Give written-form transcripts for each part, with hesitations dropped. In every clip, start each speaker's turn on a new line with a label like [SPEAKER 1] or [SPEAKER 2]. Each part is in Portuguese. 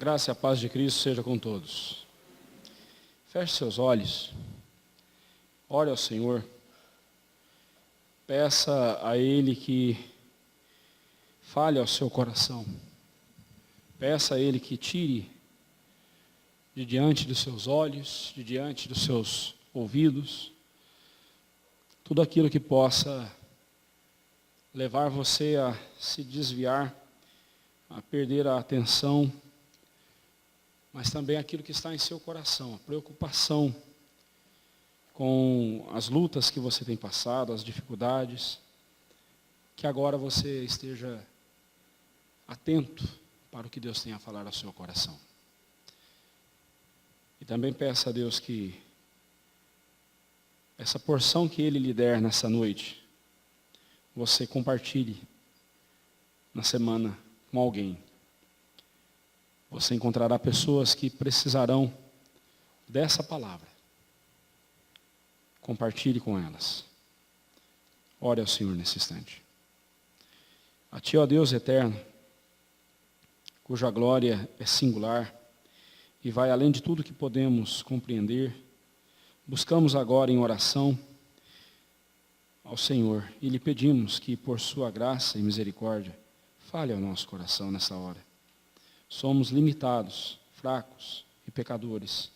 [SPEAKER 1] Graça e a paz de Cristo seja com todos. Feche seus olhos, ore ao Senhor, peça a Ele que fale ao seu coração, peça a Ele que tire de diante dos seus olhos, de diante dos seus ouvidos, tudo aquilo que possa levar você a se desviar, a perder a atenção, mas também aquilo que está em seu coração, a preocupação com as lutas que você tem passado, as dificuldades, que agora você esteja atento para o que Deus tem a falar ao seu coração. E também peça a Deus que essa porção que Ele lhe der nessa noite, você compartilhe na semana com alguém. Você encontrará pessoas que precisarão dessa palavra. Compartilhe com elas. Ore ao Senhor nesse instante. A Ti, ó Deus eterno, cuja glória é singular e vai além de tudo que podemos compreender, buscamos agora em oração ao Senhor e lhe pedimos que, por sua graça e misericórdia, fale ao nosso coração nessa hora. Somos limitados, fracos e pecadores.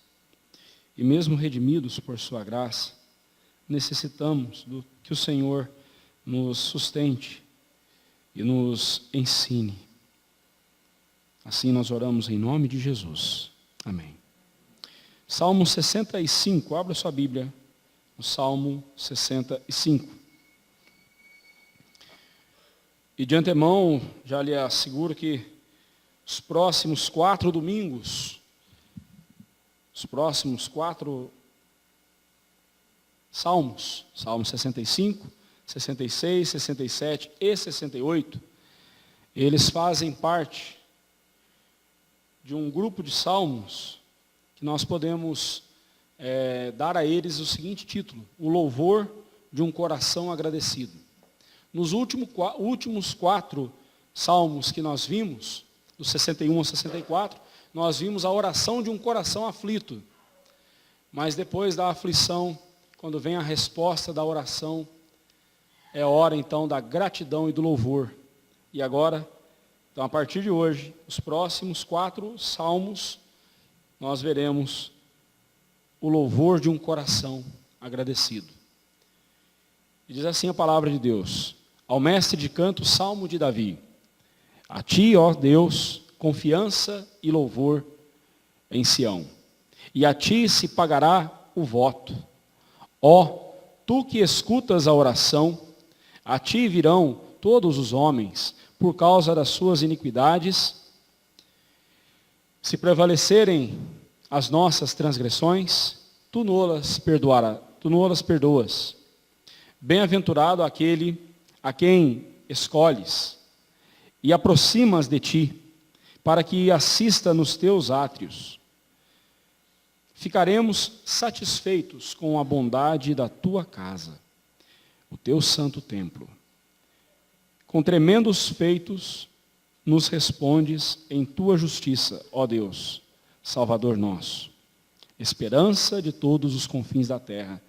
[SPEAKER 1] E mesmo redimidos por sua graça, necessitamos que o Senhor nos sustente e nos ensine. Assim nós oramos em nome de Jesus. Amém. Salmo 65, abra sua Bíblia, o Salmo 65. E de antemão, já lhe asseguro que os próximos 4 domingos, os próximos 4 salmos, Salmo 65, 66, 67 e 68, eles fazem parte de um grupo de salmos que nós podemos dar a eles o seguinte título: o louvor de um coração agradecido. Nos últimos 4 salmos que nós vimos, do 61 ao 64, nós vimos a oração de um coração aflito. Mas depois da aflição, quando vem a resposta da oração, é hora então da gratidão e do louvor. E agora, então a partir de hoje, os próximos 4 salmos, nós veremos o louvor de um coração agradecido. E diz assim a palavra de Deus: ao mestre de canto, salmo de Davi. A Ti, ó Deus, confiança e louvor em Sião. E a Ti se pagará o voto. Ó, Tu que escutas a oração, a Ti virão todos os homens, por causa das suas iniquidades. Se prevalecerem as nossas transgressões, Tu nolas perdoas. Bem-aventurado aquele a quem escolhes e aproximas de Ti, para que assista nos Teus átrios. Ficaremos satisfeitos com a bondade da Tua casa, o Teu santo templo. Com tremendos feitos, nos respondes em Tua justiça, ó Deus, Salvador nosso, esperança de todos os confins da terra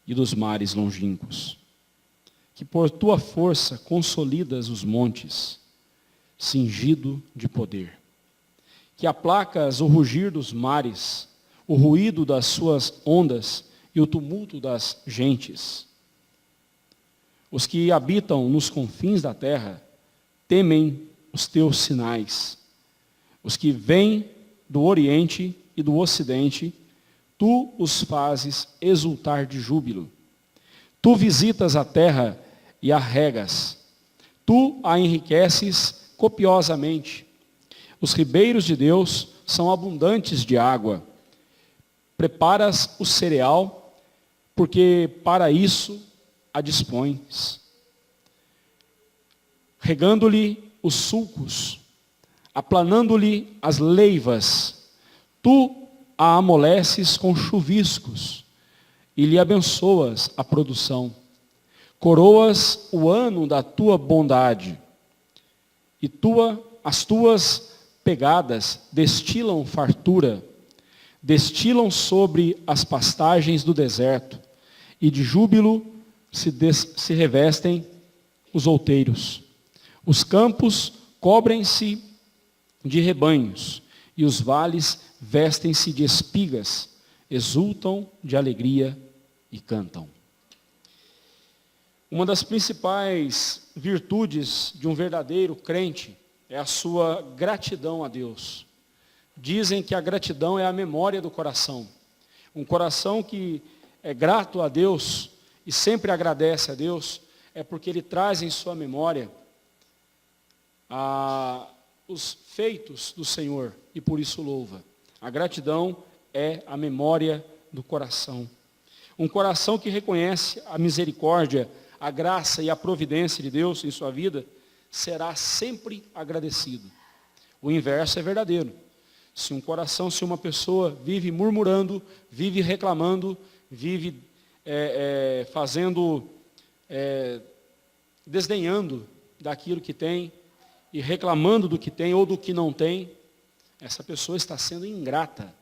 [SPEAKER 1] e dos mares longínquos. Que por Tua força consolidas os montes, cingido de poder. Que aplacas o rugir dos mares, o ruído das suas ondas e o tumulto das gentes. Os que habitam nos confins da terra temem os Teus sinais. Os que vêm do Oriente e do Ocidente, Tu os fazes exultar de júbilo. Tu visitas a terra e a regas. Tu a enriqueces copiosamente. Os ribeiros de Deus são abundantes de água. Preparas o cereal, porque para isso a dispões. Regando-lhe os sulcos, aplanando-lhe as leivas, Tu a amoleces com chuviscos e lhe abençoas a produção. Coroas o ano da Tua bondade e as Tuas pegadas destilam fartura, destilam sobre as pastagens do deserto, e de júbilo se revestem os outeiros. Os campos cobrem-se de rebanhos, e os vales vestem-se de espigas, exultam de alegria e cantam. Uma das principais virtudes de um verdadeiro crente é a sua gratidão a Deus. Dizem que a gratidão é a memória do coração. Um coração que é grato a Deus e sempre agradece a Deus, é porque ele traz em sua memória os feitos do Senhor e por isso louva. A gratidão é a memória do coração. Um coração que reconhece a misericórdia, a graça e a providência de Deus em sua vida, será sempre agradecido. O inverso é verdadeiro. Se uma pessoa vive murmurando, vive reclamando, vive desdenhando daquilo que tem e reclamando do que tem ou do que não tem, essa pessoa está sendo ingrata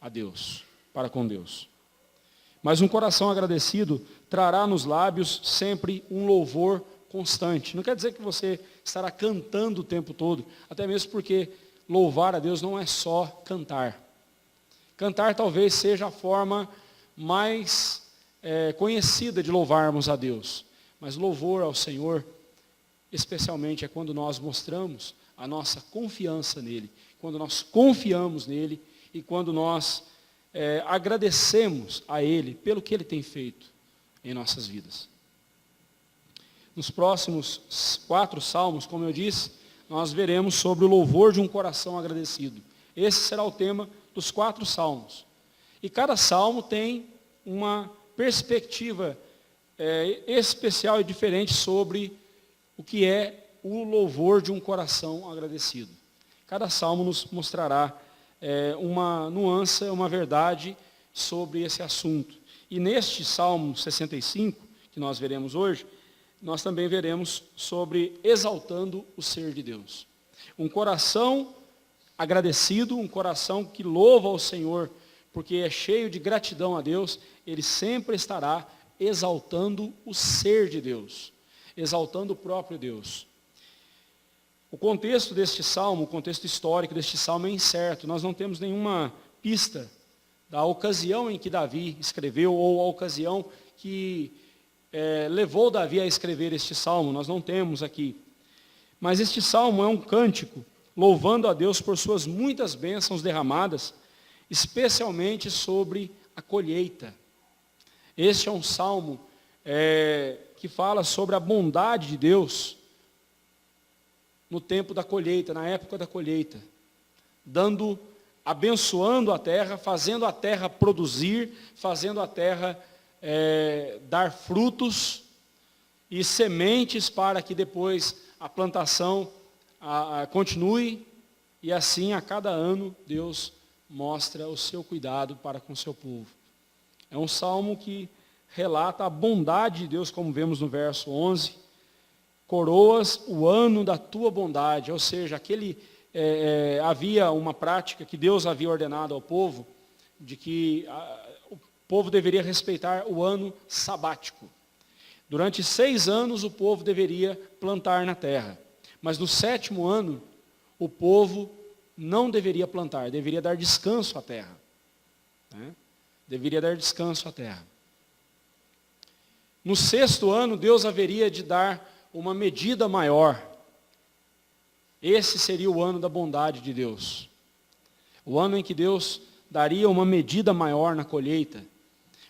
[SPEAKER 1] a Deus, para com Deus. Mas um coração agradecido trará nos lábios sempre um louvor constante. Não quer dizer que você estará cantando o tempo todo, até mesmo porque louvar a Deus não é só cantar. Cantar talvez seja a forma mais conhecida de louvarmos a Deus. Mas louvor ao Senhor, especialmente, é quando nós mostramos a nossa confiança nele, quando nós confiamos nele e quando nós agradecemos a ele pelo que ele tem feito em nossas vidas. Nos próximos 4 salmos, como eu disse, nós veremos sobre o louvor de um coração agradecido. Esse será o tema dos 4 salmos. E cada salmo tem uma perspectiva especial e diferente sobre o que é o louvor de um coração agradecido. Cada salmo nos mostrará uma nuance, uma verdade sobre esse assunto. E neste Salmo 65, que nós veremos hoje, nós também veremos sobre exaltando o ser de Deus. Um coração agradecido, um coração que louva ao Senhor, porque é cheio de gratidão a Deus, ele sempre estará exaltando o ser de Deus, exaltando o próprio Deus. O contexto deste salmo, o contexto histórico deste salmo é incerto. Nós não temos nenhuma pista da ocasião em que Davi escreveu ou a ocasião que levou Davi a escrever este salmo. Nós não temos aqui. Mas este salmo é um cântico louvando a Deus por suas muitas bênçãos derramadas, especialmente sobre a colheita. Este é um salmo que fala sobre a bondade de Deus no tempo da colheita, na época da colheita, abençoando a terra, fazendo a terra produzir, fazendo a terra dar frutos e sementes para que depois a plantação continue, e assim a cada ano Deus mostra o seu cuidado para com o seu povo. É um salmo que relata a bondade de Deus, como vemos no verso 11, coroas o ano da tua bondade, ou seja, havia uma prática que Deus havia ordenado ao povo, de que o povo deveria respeitar o ano sabático. Durante 6 anos o povo deveria plantar na terra, mas no 7º ano o povo não deveria plantar, deveria dar descanso à terra. Deveria dar descanso à terra. No 6º ano Deus haveria de dar uma medida maior. Esse seria o ano da bondade de Deus. O ano em que Deus daria uma medida maior na colheita,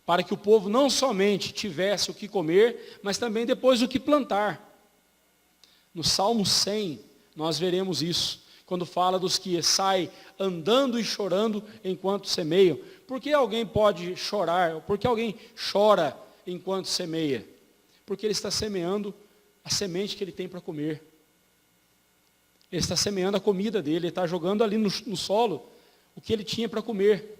[SPEAKER 1] para que o povo não somente tivesse o que comer, mas também depois o que plantar. No Salmo 100, nós veremos isso, quando fala dos que saem andando e chorando enquanto semeiam. Por que alguém pode chorar? Por que alguém chora enquanto semeia? Porque ele está semeando a semente que ele tem para comer. Ele está semeando a comida dele, ele está jogando ali no solo o que ele tinha para comer.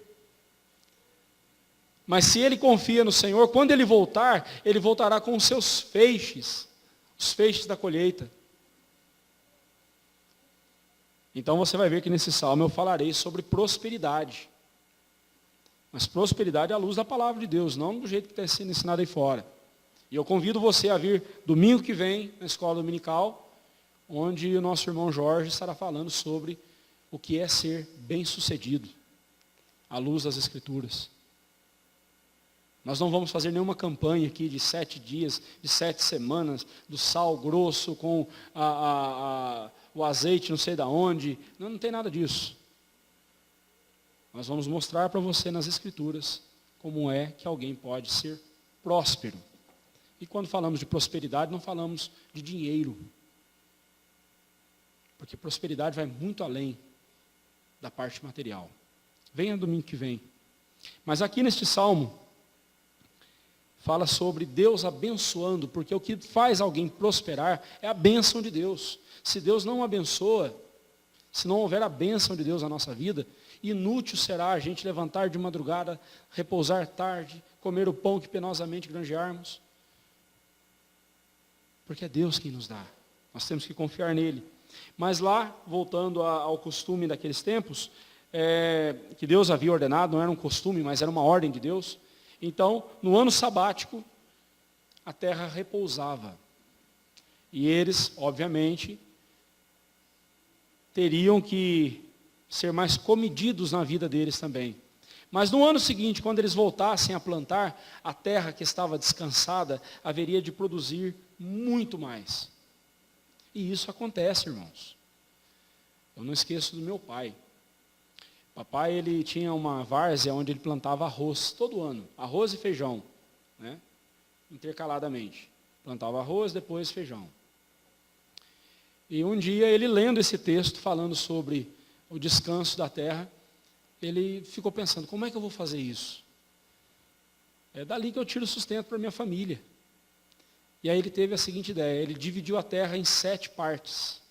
[SPEAKER 1] Mas se ele confia no Senhor, quando ele voltar, ele voltará com os seus feixes, os feixes da colheita. Então você vai ver que nesse salmo eu falarei sobre prosperidade. Mas prosperidade à luz da palavra de Deus, não do jeito que está sendo ensinado aí fora. E eu convido você a vir domingo que vem na escola dominical, onde o nosso irmão Jorge estará falando sobre o que é ser bem-sucedido, à luz das Escrituras. Nós não vamos fazer nenhuma campanha aqui de 7 dias, de 7 semanas, do sal grosso com o azeite não sei de onde. Não tem nada disso. Nós vamos mostrar para você nas Escrituras como é que alguém pode ser próspero. E quando falamos de prosperidade, não falamos de dinheiro. Porque prosperidade vai muito além da parte material. Venha domingo que vem. Mas aqui neste salmo, fala sobre Deus abençoando, porque o que faz alguém prosperar é a bênção de Deus. Se Deus não abençoa, se não houver a bênção de Deus na nossa vida, inútil será a gente levantar de madrugada, repousar tarde, comer o pão que penosamente granjearmos. Porque é Deus quem nos dá. Nós temos que confiar nele. Mas lá, voltando ao costume daqueles tempos, que Deus havia ordenado, não era um costume, mas era uma ordem de Deus. Então, no ano sabático, a terra repousava. E eles, obviamente, teriam que ser mais comedidos na vida deles também. Mas no ano seguinte, quando eles voltassem a plantar, a terra que estava descansada haveria de produzir muito mais. E isso acontece, irmãos. Eu não esqueço do meu pai. Papai, ele tinha uma várzea onde ele plantava arroz todo ano, arroz e feijão, né? Intercaladamente. Plantava arroz, depois feijão. E um dia, ele lendo esse texto, falando sobre o descanso da terra, ele ficou pensando, como é que eu vou fazer isso? É dali que eu tiro sustento para minha família. E aí ele teve a seguinte ideia, ele dividiu a terra em 7 partes.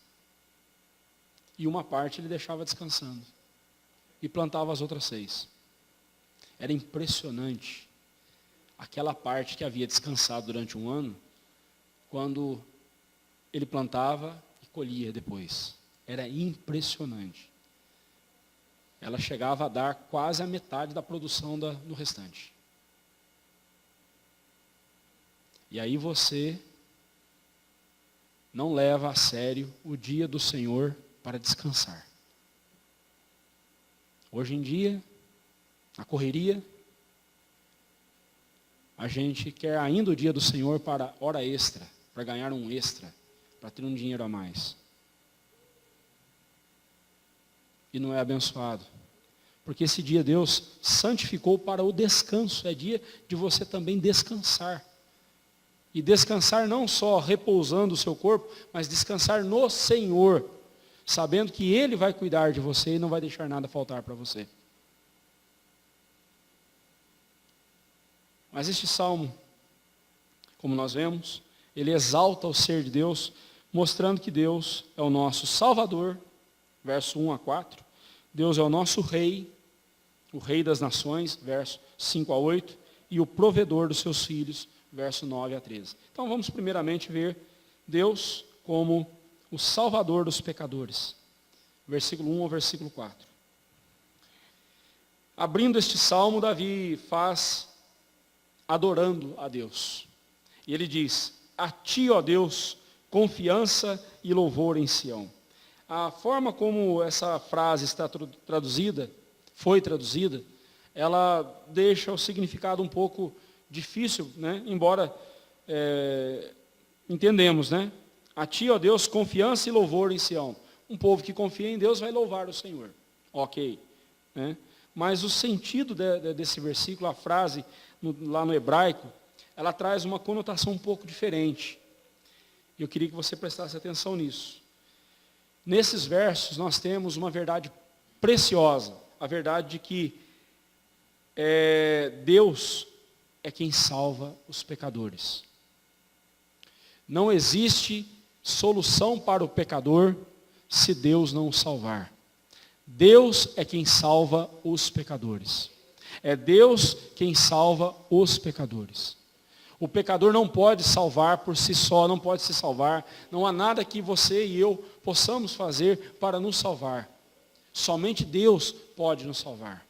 [SPEAKER 1] E uma parte ele deixava descansando. E plantava as outras 6. Era impressionante aquela parte que havia descansado durante um ano, quando ele plantava e colhia depois. Era impressionante. Ela chegava a dar quase a metade da produção do restante. E aí você não leva a sério o dia do Senhor para descansar. Hoje em dia, na correria, a gente quer ainda o dia do Senhor para hora extra, para ganhar um extra, para ter um dinheiro a mais. E não é abençoado. Porque esse dia Deus santificou para o descanso, é dia de você também descansar. E descansar não só repousando o seu corpo, mas descansar no Senhor, sabendo que Ele vai cuidar de você e não vai deixar nada faltar para você. Mas este salmo, como nós vemos, ele exalta o ser de Deus, mostrando que Deus é o nosso Salvador, verso 1 a 4. Deus é o nosso Rei, o Rei das nações, verso 5 a 8, e o provedor dos seus filhos, verso 9 a 13. Então vamos primeiramente ver Deus como o Salvador dos pecadores. Versículo 1 ao versículo 4. Abrindo este salmo, Davi faz adorando a Deus. E ele diz, a ti, ó Deus, confiança e louvor em Sião. A forma como essa frase está foi traduzida, ela deixa o significado um pouco difícil, né? Embora entendemos, né? A ti, ó Deus, confiança e louvor em Sião. Um povo que confia em Deus vai louvar o Senhor. Ok. Né? Mas o sentido desse versículo, a frase lá no hebraico, ela traz uma conotação um pouco diferente. Eu queria que você prestasse atenção nisso. Nesses versos nós temos uma verdade preciosa. A verdade de que Deus é quem salva os pecadores. Não existe solução para o pecador se Deus não o salvar. Deus é quem salva os pecadores. É Deus quem salva os pecadores. O pecador não pode salvar por si só, não pode se salvar. Não há nada que você e eu possamos fazer para nos salvar. Somente Deus pode nos salvar.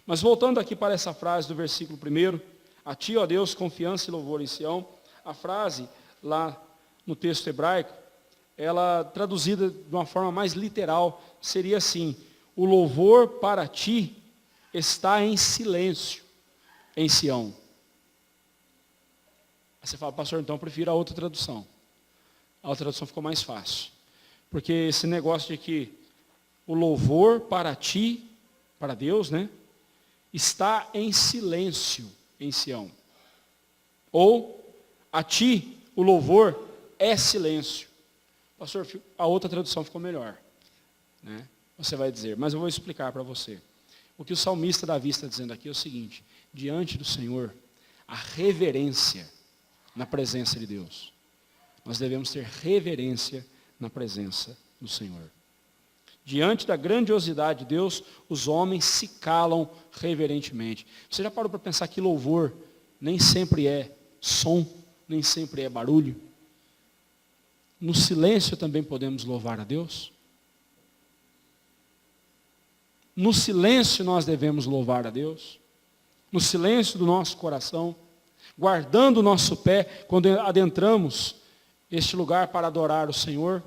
[SPEAKER 1] Mas voltando aqui para essa frase do versículo 1, a ti, ó Deus, confiança e louvor em Sião, a frase lá no texto hebraico, ela traduzida de uma forma mais literal, seria assim: o louvor para ti está em silêncio em Sião. Aí você fala, pastor, então eu prefiro a outra tradução. A outra tradução ficou mais fácil. Porque esse negócio de que o louvor para ti, para Deus, né, está em silêncio em Sião. Ou, a ti, o louvor é silêncio. Pastor, a outra tradução ficou melhor. Né? Você vai dizer, mas eu vou explicar para você. O que o salmista Davi está dizendo aqui é o seguinte: diante do Senhor, a reverência na presença de Deus. Nós devemos ter reverência na presença do Senhor. Diante da grandiosidade de Deus, os homens se calam reverentemente. Você já parou para pensar que louvor nem sempre é som, nem sempre é barulho? No silêncio também podemos louvar a Deus? No silêncio nós devemos louvar a Deus? No silêncio do nosso coração, guardando o nosso pé quando adentramos este lugar para adorar o Senhor?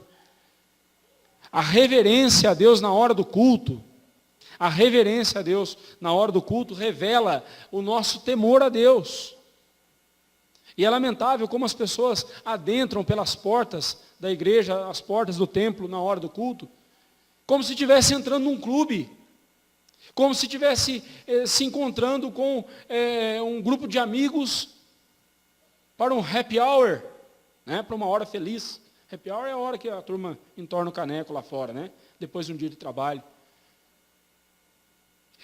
[SPEAKER 1] A reverência a Deus na hora do culto, a reverência a Deus na hora do culto revela o nosso temor a Deus. E é lamentável como as pessoas adentram pelas portas da igreja, as portas do templo na hora do culto, como se estivesse entrando num clube, como se estivesse se encontrando com um grupo de amigos para um happy hour, né, para uma hora feliz. Happy hour é a hora que a turma entorna o caneco lá fora, né, depois de um dia de trabalho.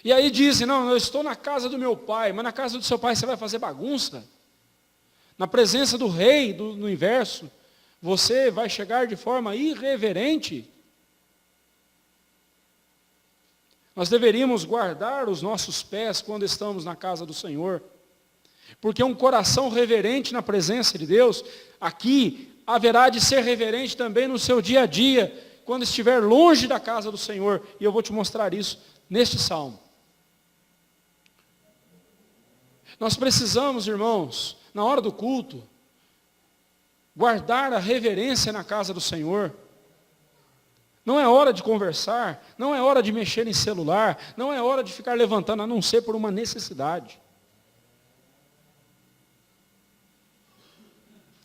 [SPEAKER 1] E aí dizem, não, eu estou na casa do meu pai, mas na casa do seu pai você vai fazer bagunça? Na presença do rei do universo, você vai chegar de forma irreverente? Nós deveríamos guardar os nossos pés quando estamos na casa do Senhor, porque um coração reverente na presença de Deus, aqui, haverá de ser reverente também no seu dia a dia, quando estiver longe da casa do Senhor, e eu vou te mostrar isso neste salmo. Nós precisamos, irmãos, na hora do culto, guardar a reverência na casa do Senhor. Não é hora de conversar, não é hora de mexer em celular, não é hora de ficar levantando, a não ser por uma necessidade.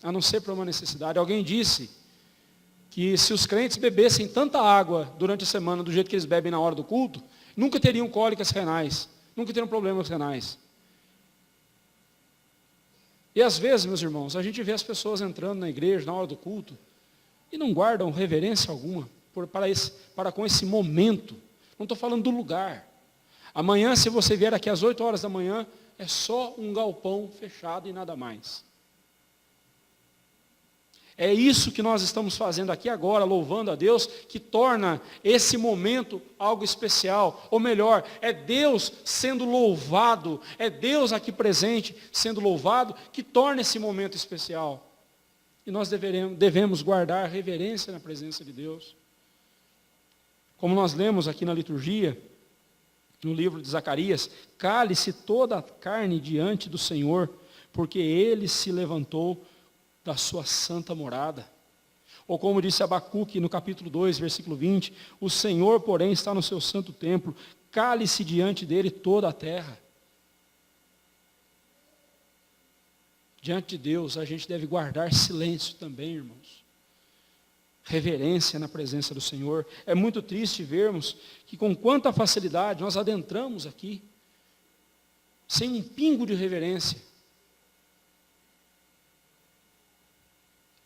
[SPEAKER 1] A não ser por uma necessidade. Alguém disse que se os crentes bebessem tanta água durante a semana, do jeito que eles bebem na hora do culto, nunca teriam cólicas renais, nunca teriam problemas renais. E às vezes, meus irmãos, a gente vê as pessoas entrando na igreja na hora do culto e não guardam reverência alguma para com esse momento. Não estou falando do lugar. Amanhã, se você vier aqui às 8 horas da manhã, é só um galpão fechado e nada mais. É isso que nós estamos fazendo aqui agora, louvando a Deus, que torna esse momento algo especial. Ou melhor, é Deus sendo louvado, é Deus aqui presente sendo louvado, que torna esse momento especial. E nós devemos guardar reverência na presença de Deus. Como nós lemos aqui na liturgia, no livro de Zacarias, cale-se toda a carne diante do Senhor, porque Ele se levantou da sua santa morada. Ou como disse Abacuque no capítulo 2, versículo 20, o Senhor, porém, está no seu santo templo, cale-se diante dele toda a terra. Diante de Deus, a gente deve guardar silêncio também, irmãos. Reverência na presença do Senhor. É muito triste vermos que com quanta facilidade nós adentramos aqui, sem um pingo de reverência.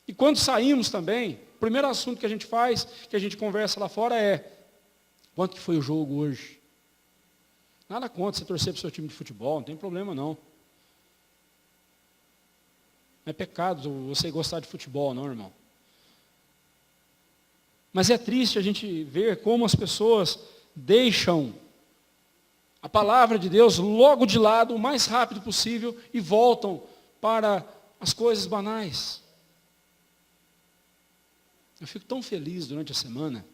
[SPEAKER 1] E quando saímos também, o primeiro assunto que a gente faz, que a gente conversa lá fora é, quanto que foi o jogo hoje? Nada contra você torcer para o seu time de futebol, não tem problema não. Não é pecado você gostar de futebol, não, irmão. Mas é triste a gente ver como as pessoas deixam a palavra de Deus logo de lado, o mais rápido possível, e voltam para as coisas banais. Eu fico tão feliz durante a semana,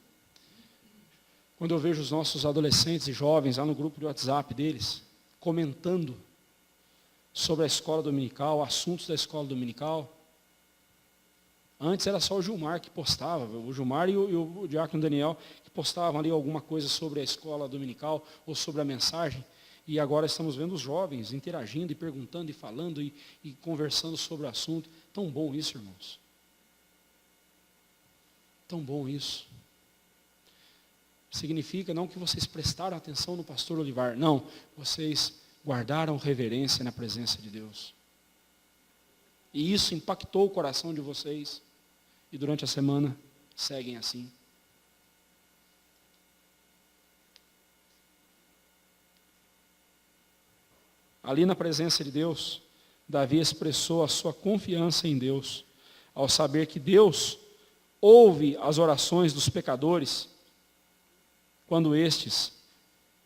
[SPEAKER 1] quando eu vejo os nossos adolescentes e jovens lá no grupo de WhatsApp deles, comentando sobre a escola dominical, assuntos da escola dominical. Antes era só o Gilmar que postava, o Gilmar e o diácono Daniel, que postavam ali alguma coisa sobre a escola dominical ou sobre a mensagem. E agora estamos vendo os jovens interagindo e perguntando e falando e conversando sobre o assunto. Tão bom isso, irmãos. Tão bom isso. Significa não que vocês prestaram atenção no pastor Olivar, não, vocês guardaram reverência na presença de Deus. E isso impactou o coração de vocês. E durante a semana seguem assim. Ali na presença de Deus, Davi expressou a sua confiança em Deus, ao saber que Deus ouve as orações dos pecadores, quando estes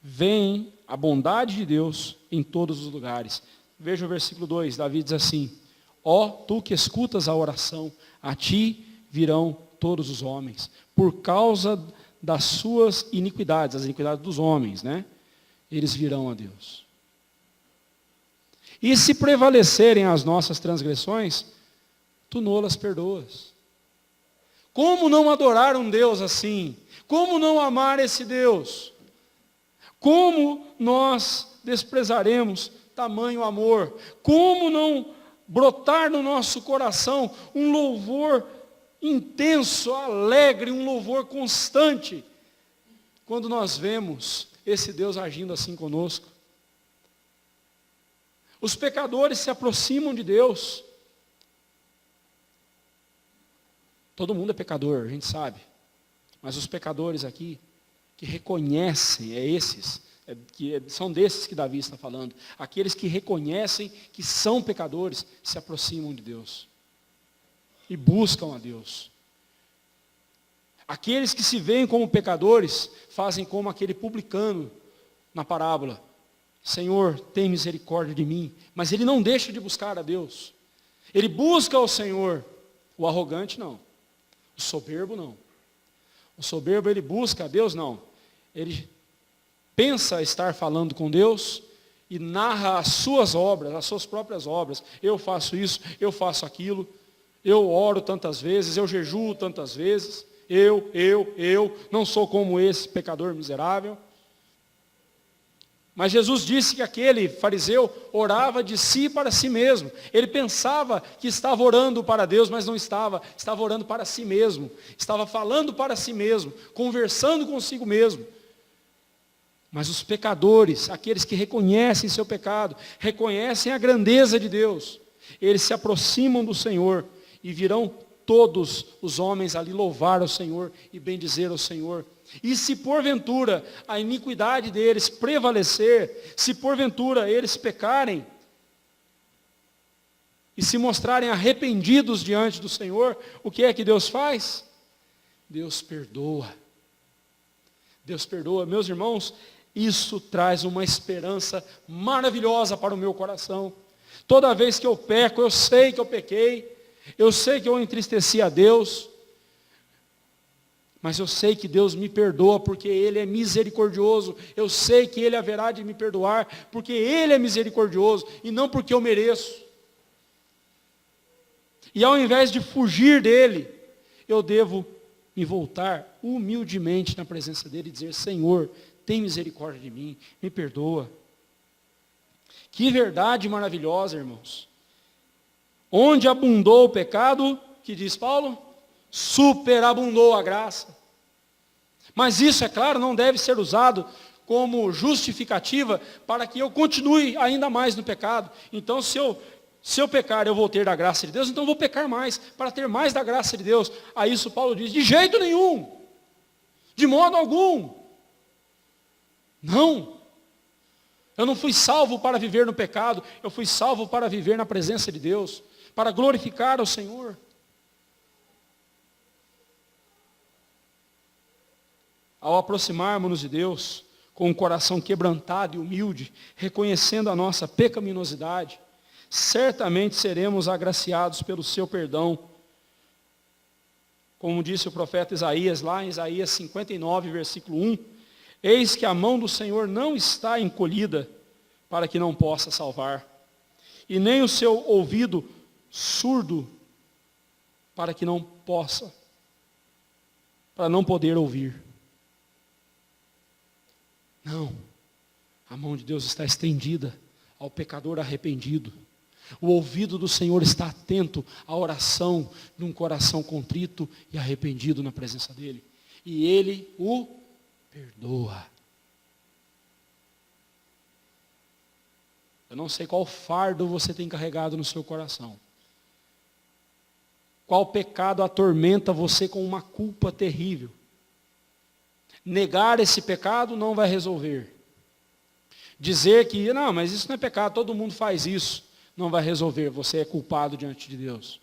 [SPEAKER 1] veem a bondade de Deus em todos os lugares. Veja o versículo 2, Davi diz assim: ó, tu que escutas a oração, a ti virão todos os homens, por causa das suas iniquidades, as iniquidades dos homens, né? Eles virão a Deus. E se prevalecerem as nossas transgressões, tu nolas perdoas. Como não adorar um Deus assim? Como não amar esse Deus? Como nós desprezaremos tamanho amor? Como não brotar no nosso coração um louvor intenso, alegre, um louvor constante, quando nós vemos esse Deus agindo assim conosco? Os pecadores se aproximam de Deus. Todo mundo é pecador, a gente sabe. Mas os pecadores aqui, que reconhecem, são desses que Davi está falando. Aqueles que reconhecem que são pecadores, se aproximam de Deus. E buscam a Deus. Aqueles que se veem como pecadores, fazem como aquele publicano na parábola. Senhor, tem misericórdia de mim. Mas ele não deixa de buscar a Deus. Ele busca ao Senhor. O arrogante não. O soberbo não. O soberbo ele busca a Deus não. Ele pensa estar falando com Deus e narra as suas obras, as suas próprias obras. Eu faço isso, eu faço aquilo. Eu oro tantas vezes, eu jejuo tantas vezes. Eu não sou como esse pecador miserável. Mas Jesus disse que aquele fariseu orava de si para si mesmo. Ele pensava que estava orando para Deus, mas não estava. Estava orando para si mesmo. Estava falando para si mesmo, conversando consigo mesmo. Mas os pecadores, aqueles que reconhecem seu pecado, reconhecem a grandeza de Deus, eles se aproximam do Senhor e virão todos os homens ali louvar ao Senhor e bendizer ao Senhor. E se porventura a iniquidade deles prevalecer, se porventura eles pecarem e se mostrarem arrependidos diante do Senhor, o que é que Deus faz? Deus perdoa. Deus perdoa. Meus irmãos, isso traz uma esperança maravilhosa para o meu coração. Toda vez que eu peco, eu sei que eu pequei, eu sei que eu entristeci a Deus, mas eu sei que Deus me perdoa, porque Ele é misericordioso. Eu sei que Ele haverá de me perdoar, porque Ele é misericordioso, e não porque eu mereço. E ao invés de fugir dEle, eu devo me voltar humildemente na presença dEle e dizer: Senhor, tem misericórdia de mim, me perdoa. Que verdade maravilhosa, irmãos. Onde abundou o pecado, que diz Paulo? Superabundou a graça. Mas isso, é claro, não deve ser usado como justificativa para que eu continue ainda mais no pecado. Então, se eu pecar, eu vou ter da graça de Deus, então eu vou pecar mais, para ter mais da graça de Deus. A isso Paulo diz: de jeito nenhum, de modo algum. Não. Eu não fui salvo para viver no pecado, eu fui salvo para viver na presença de Deus, para glorificar ao Senhor. Ao aproximarmos-nos de Deus, com um coração quebrantado e humilde, reconhecendo a nossa pecaminosidade, certamente seremos agraciados pelo seu perdão. Como disse o profeta Isaías, lá em Isaías 59, versículo 1, eis que a mão do Senhor não está encolhida para que não possa salvar, e nem o seu ouvido surdo para que não possa, para não poder ouvir. Não, a mão de Deus está estendida ao pecador arrependido. O ouvido do Senhor está atento à oração de um coração contrito e arrependido na presença dEle. E Ele o perdoa. Eu não sei qual fardo você tem carregado no seu coração. Qual pecado atormenta você com uma culpa terrível. Negar esse pecado não vai resolver. Dizer que, não, mas isso não é pecado, todo mundo faz isso. Não vai resolver, você é culpado diante de Deus.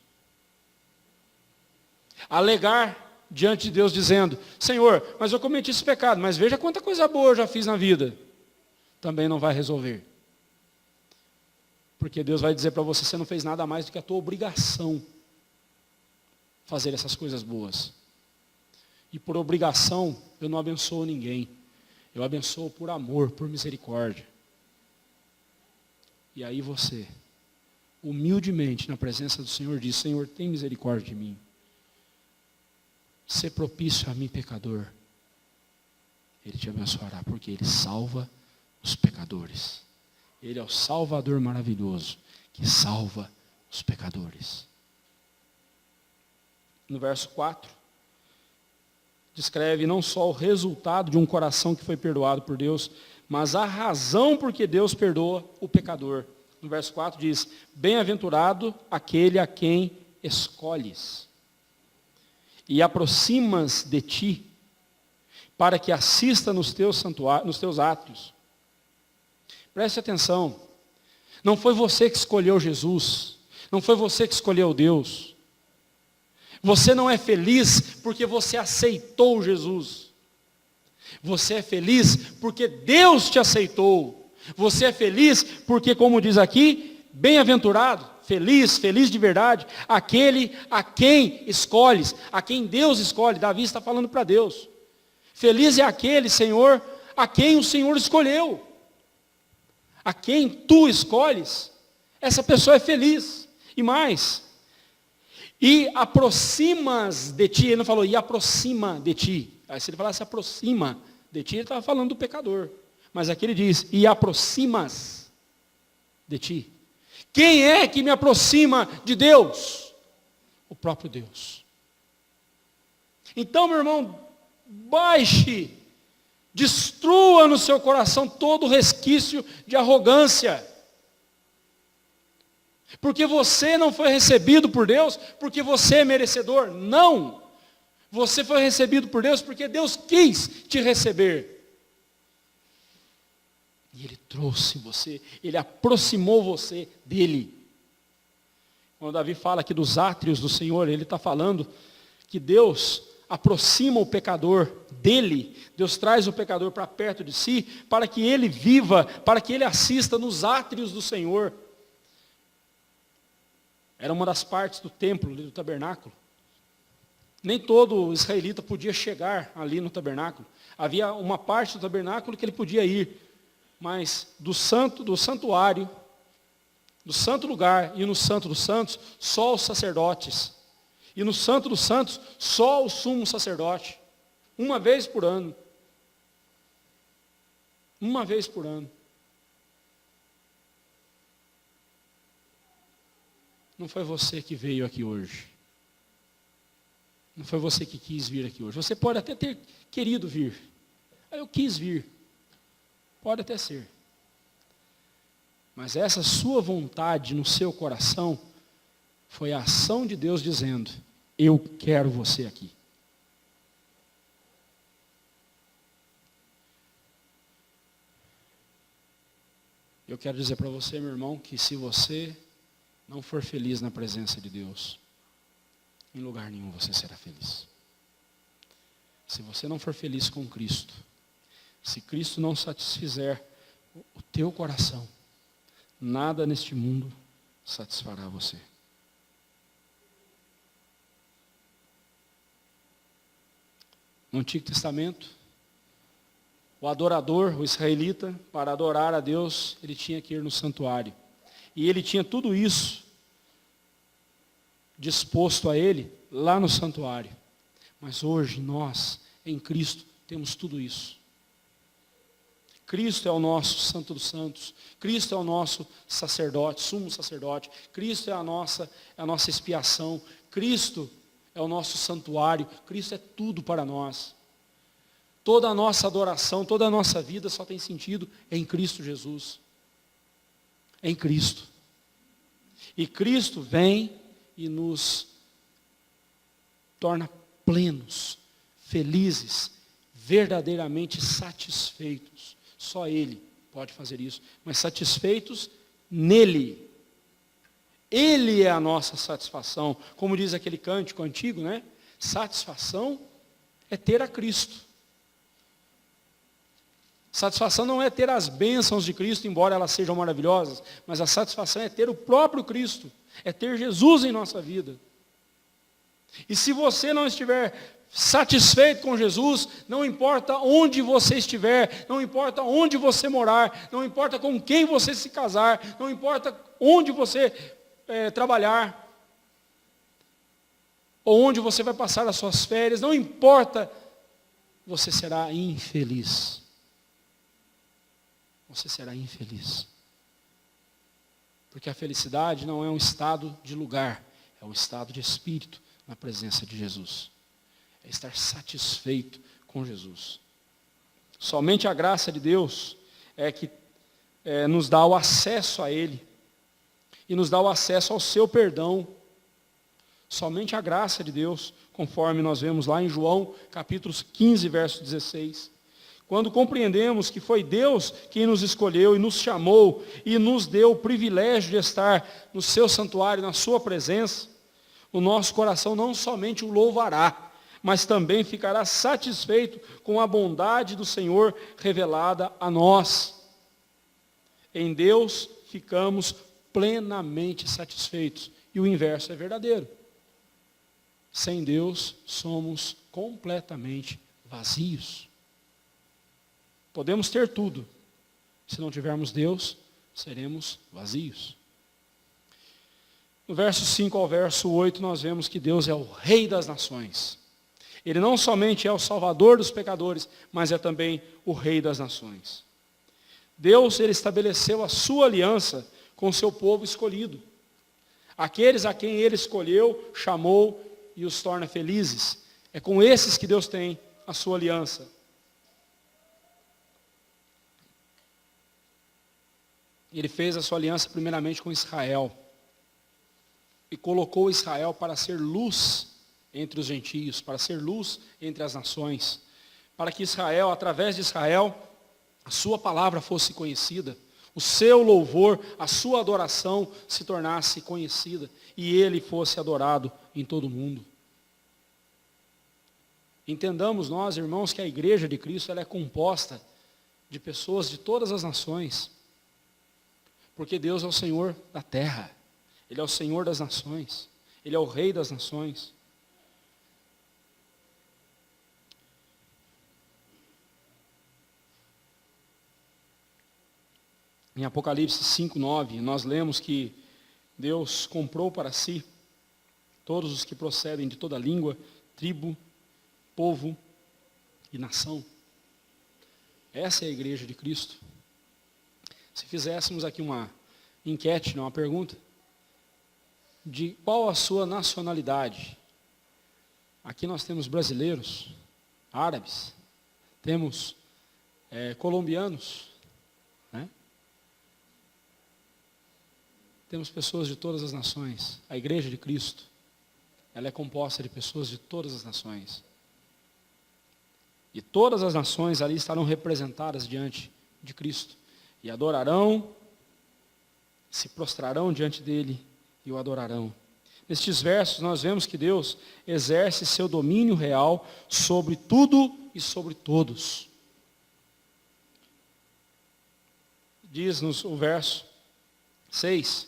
[SPEAKER 1] Alegar diante de Deus dizendo, Senhor, mas eu cometi esse pecado, mas veja quanta coisa boa eu já fiz na vida. Também não vai resolver. Porque Deus vai dizer para você, você não fez nada mais do que a tua obrigação fazer essas coisas boas. E por obrigação, eu não abençoo ninguém. Eu abençoo por amor, por misericórdia. E aí você, humildemente, na presença do Senhor, diz, Senhor, tem misericórdia de mim. Sê propício a mim, pecador. Ele te abençoará, porque Ele salva os pecadores. Ele é o Salvador maravilhoso, que salva os pecadores. No verso 4, descreve não só o resultado de um coração que foi perdoado por Deus, mas a razão por que Deus perdoa o pecador. No verso 4 diz, bem-aventurado aquele a quem escolhes, e aproximas de ti, para que assista nos teus átrios. Preste atenção, não foi você que escolheu Jesus, não foi você que escolheu Deus. Você não é feliz porque você aceitou Jesus. Você é feliz porque Deus te aceitou. Você é feliz porque, como diz aqui, bem-aventurado, feliz, feliz de verdade, aquele a quem escolhes, a quem Deus escolhe. Davi está falando para Deus. Feliz é aquele, Senhor, a quem o Senhor escolheu. A quem tu escolhes, essa pessoa é feliz. E mais, e aproximas de ti, ele não falou, e aproxima de ti. Aí se ele falasse aproxima de ti, ele estava falando do pecador. Mas aqui ele diz, e aproximas de ti. Quem é que me aproxima de Deus? O próprio Deus. Então, meu irmão, baixe, destrua no seu coração todo o resquício de arrogância. Porque você não foi recebido por Deus porque você é merecedor. Não. Você foi recebido por Deus porque Deus quis te receber. E Ele trouxe você, Ele aproximou você dEle. Quando Davi fala aqui dos átrios do Senhor, ele está falando que Deus aproxima o pecador dEle. Deus traz o pecador para perto de si, para que ele viva, para que ele assista nos átrios do Senhor. Era uma das partes do templo, do tabernáculo. Nem todo israelita podia chegar ali no tabernáculo. Havia uma parte do tabernáculo que ele podia ir. Mas do santuário, do santo lugar e no santo dos santos, só os sacerdotes. E no santo dos santos, só o sumo sacerdote. Uma vez por ano. Uma vez por ano. Não foi você que veio aqui hoje. Não foi você que quis vir aqui hoje. Você pode até ter querido vir. Eu quis vir. Pode até ser. Mas essa sua vontade no seu coração foi a ação de Deus dizendo, eu quero você aqui. Eu quero dizer para você, meu irmão, que se você não for feliz na presença de Deus, em lugar nenhum você será feliz. Se você não for feliz com Cristo, se Cristo não satisfizer o teu coração, nada neste mundo satisfará você. No Antigo Testamento, o adorador, o israelita, para adorar a Deus, ele tinha que ir no santuário. E ele tinha tudo isso disposto a ele lá no santuário. Mas hoje nós, em Cristo, temos tudo isso. Cristo é o nosso Santo dos Santos. Cristo é o nosso sacerdote, sumo sacerdote. Cristo é a nossa expiação. Cristo é o nosso santuário. Cristo é tudo para nós. Toda a nossa adoração, toda a nossa vida só tem sentido em Cristo Jesus. Em Cristo. E Cristo vem e nos torna plenos, felizes, verdadeiramente satisfeitos. Só Ele pode fazer isso, mas satisfeitos nele. Ele é a nossa satisfação. Como diz aquele cântico antigo, né? Satisfação é ter a Cristo. Satisfação não é ter as bênçãos de Cristo, embora elas sejam maravilhosas, mas a satisfação é ter o próprio Cristo, é ter Jesus em nossa vida. E se você não estiver satisfeito com Jesus, não importa onde você estiver, não importa onde você morar, não importa com quem você se casar, não importa onde você trabalhar, ou onde você vai passar as suas férias, não importa, você será infeliz. Você será infeliz. Porque a felicidade não é um estado de lugar, é um estado de espírito na presença de Jesus. É estar satisfeito com Jesus. Somente a graça de Deus é que nos dá o acesso a Ele e nos dá o acesso ao seu perdão. Somente a graça de Deus, conforme nós vemos lá em João, capítulo 15, verso 16. Quando compreendemos que foi Deus quem nos escolheu e nos chamou e nos deu o privilégio de estar no seu santuário, na sua presença, o nosso coração não somente o louvará, mas também ficará satisfeito com a bondade do Senhor revelada a nós. Em Deus ficamos plenamente satisfeitos. E o inverso é verdadeiro. Sem Deus somos completamente vazios. Podemos ter tudo. Se não tivermos Deus, seremos vazios. No verso 5 ao verso 8, nós vemos que Deus é o Rei das nações. Ele não somente é o Salvador dos pecadores, mas é também o Rei das nações. Deus, Ele estabeleceu a sua aliança com o seu povo escolhido. Aqueles a quem Ele escolheu, chamou e os torna felizes. É com esses que Deus tem a sua aliança. Ele fez a sua aliança primeiramente com Israel. E colocou Israel para ser luz entre os gentios, para ser luz entre as nações. Para que Israel, através de Israel, a sua palavra fosse conhecida. O seu louvor, a sua adoração se tornasse conhecida. E ele fosse adorado em todo o mundo. Entendamos nós, irmãos, que a igreja de Cristo ela é composta de pessoas de todas as nações. Porque Deus é o Senhor da terra. Ele é o Senhor das nações. Ele é o Rei das nações. Em Apocalipse 5:9, nós lemos que Deus comprou para si todos os que procedem de toda língua, tribo, povo e nação. Essa é a igreja de Cristo. Se fizéssemos aqui uma enquete, uma pergunta, de qual a sua nacionalidade? Aqui nós temos brasileiros, árabes, temos colombianos, né? Temos pessoas de todas as nações. A igreja de Cristo, ela é composta de pessoas de todas as nações. E todas as nações ali estarão representadas diante de Cristo. E adorarão, se prostrarão diante dele e o adorarão. Nestes versos nós vemos que Deus exerce seu domínio real sobre tudo e sobre todos. Diz-nos o verso 6,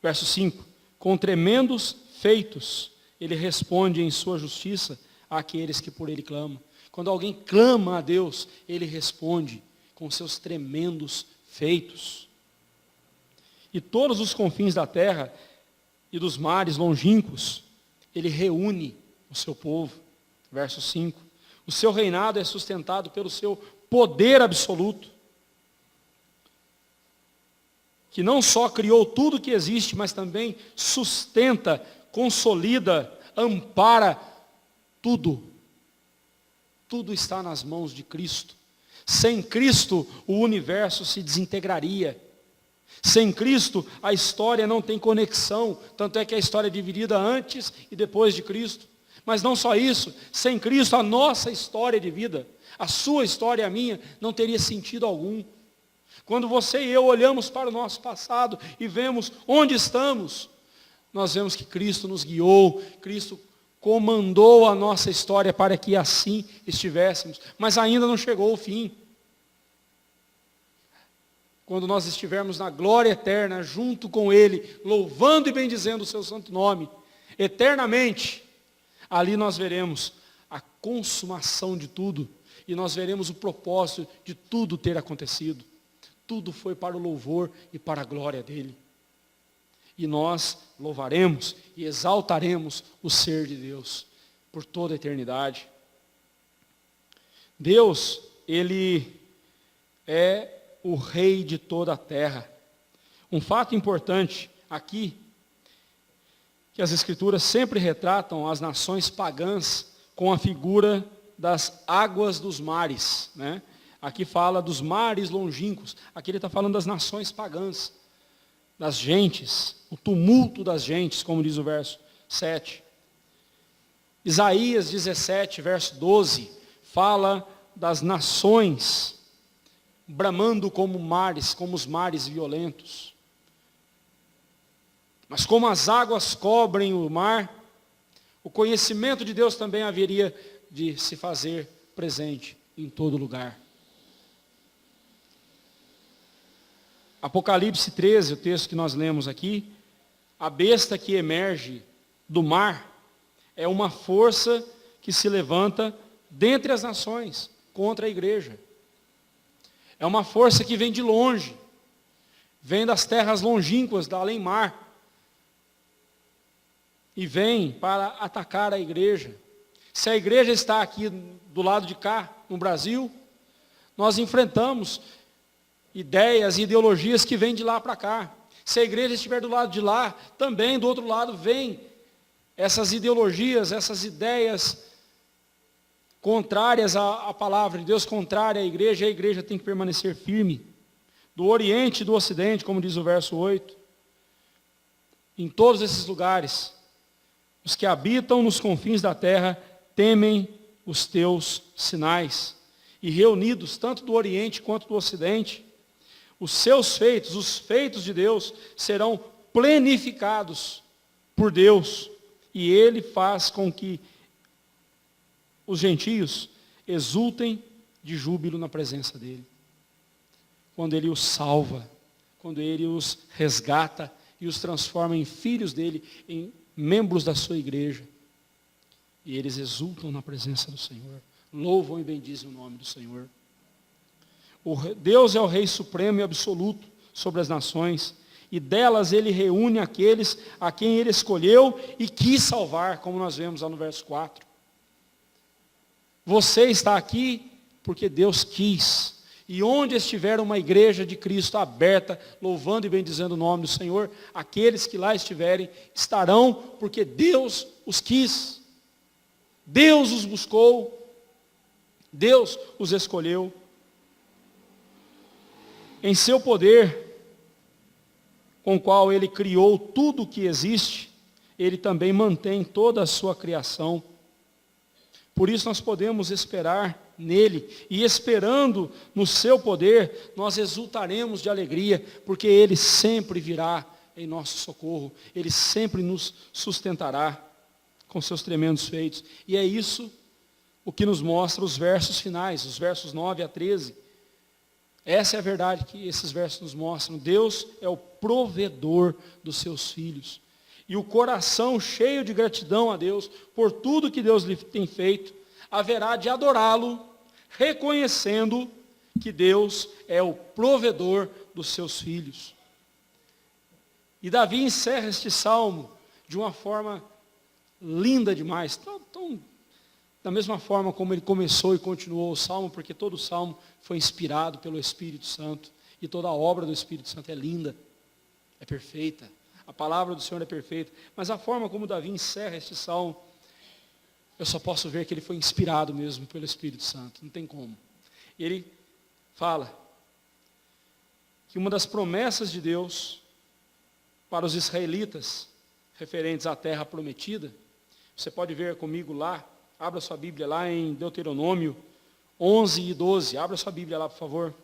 [SPEAKER 1] Verso 5. Com tremendos feitos, ele responde em sua justiça àqueles que por ele clamam. Quando alguém clama a Deus, ele responde com seus tremendos feitos. E todos os confins da terra e dos mares longínquos, ele reúne o seu povo. Verso 5. O seu reinado é sustentado pelo seu poder absoluto, que não só criou tudo que existe, mas também sustenta, consolida, ampara tudo. Tudo está nas mãos de Cristo. Sem Cristo, o universo se desintegraria. Sem Cristo, a história não tem conexão. Tanto é que a história é dividida antes e depois de Cristo. Mas não só isso, sem Cristo, a nossa história de vida, a sua história e a minha, não teria sentido algum. Quando você e eu olhamos para o nosso passado e vemos onde estamos, nós vemos que Cristo nos guiou, Cristo comandou a nossa história para que assim estivéssemos, mas ainda não chegou o fim. Quando nós estivermos na glória eterna, junto com Ele, louvando e bendizendo o seu santo nome, eternamente, ali nós veremos a consumação de tudo, e nós veremos o propósito de tudo ter acontecido. Tudo foi para o louvor e para a glória dEle. E nós louvaremos e exaltaremos o ser de Deus por toda a eternidade. Deus, Ele é o Rei de toda a terra. Um fato importante aqui, que as Escrituras sempre retratam as nações pagãs com a figura das águas dos mares, né? Aqui fala dos mares longínquos, aqui ele está falando das nações pagãs, das gentes, o tumulto das gentes, como diz o verso 7. Isaías 17, verso 12, fala das nações bramando como mares, como os mares violentos. Mas como as águas cobrem o mar, o conhecimento de Deus também haveria de se fazer presente em todo lugar. Apocalipse 13, o texto que nós lemos aqui, a besta que emerge do mar é uma força que se levanta dentre as nações contra a igreja. É uma força que vem de longe, vem das terras longínquas, da além-mar, e vem para atacar a igreja. Se a igreja está aqui do lado de cá, no Brasil, nós enfrentamos ideias e ideologias que vêm de lá para cá. Se a igreja estiver do lado de lá, também do outro lado vem essas ideologias, essas ideias contrárias à palavra de Deus, contrária à igreja, e a igreja tem que permanecer firme. Do Oriente e do Ocidente, como diz o verso 8. Em todos esses lugares, os que habitam nos confins da terra temem os teus sinais. E reunidos, tanto do Oriente quanto do Ocidente, os seus feitos, os feitos de Deus, serão plenificados por Deus. E Ele faz com que os gentios exultem de júbilo na presença dEle. Quando Ele os salva, quando Ele os resgata e os transforma em filhos dEle, em membros da sua igreja. E eles exultam na presença do Senhor. Louvam e bendizem o nome do Senhor. Deus é o Rei supremo e absoluto sobre as nações, e delas Ele reúne aqueles a quem Ele escolheu e quis salvar, como nós vemos lá no verso 4. Você está aqui porque Deus quis, e onde estiver uma igreja de Cristo aberta, louvando e bendizendo o nome do Senhor, aqueles que lá estiverem estarão porque Deus os quis, Deus os buscou, Deus os escolheu. Em seu poder, com o qual Ele criou tudo o que existe, Ele também mantém toda a sua criação. Por isso nós podemos esperar nele, e esperando no seu poder, nós exultaremos de alegria, porque Ele sempre virá em nosso socorro, Ele sempre nos sustentará com seus tremendos feitos. E é isso o que nos mostra os versos finais, os versos 9 a 13, Essa é a verdade que esses versos nos mostram. Deus é o provedor dos seus filhos. E o coração cheio de gratidão a Deus por tudo que Deus lhe tem feito, haverá de adorá-lo, reconhecendo que Deus é o provedor dos seus filhos. E Davi encerra este salmo de uma forma linda demais, da mesma forma como ele começou e continuou o salmo, porque todo o salmo foi inspirado pelo Espírito Santo, e toda a obra do Espírito Santo é linda, é perfeita, a palavra do Senhor é perfeita, mas a forma como Davi encerra este salmo, eu só posso ver que ele foi inspirado mesmo pelo Espírito Santo, não tem como. E ele fala que uma das promessas de Deus para os israelitas, referentes à terra prometida, você pode ver comigo lá, abra sua Bíblia lá em Deuteronômio 11 e 12, abra sua Bíblia lá, por favor.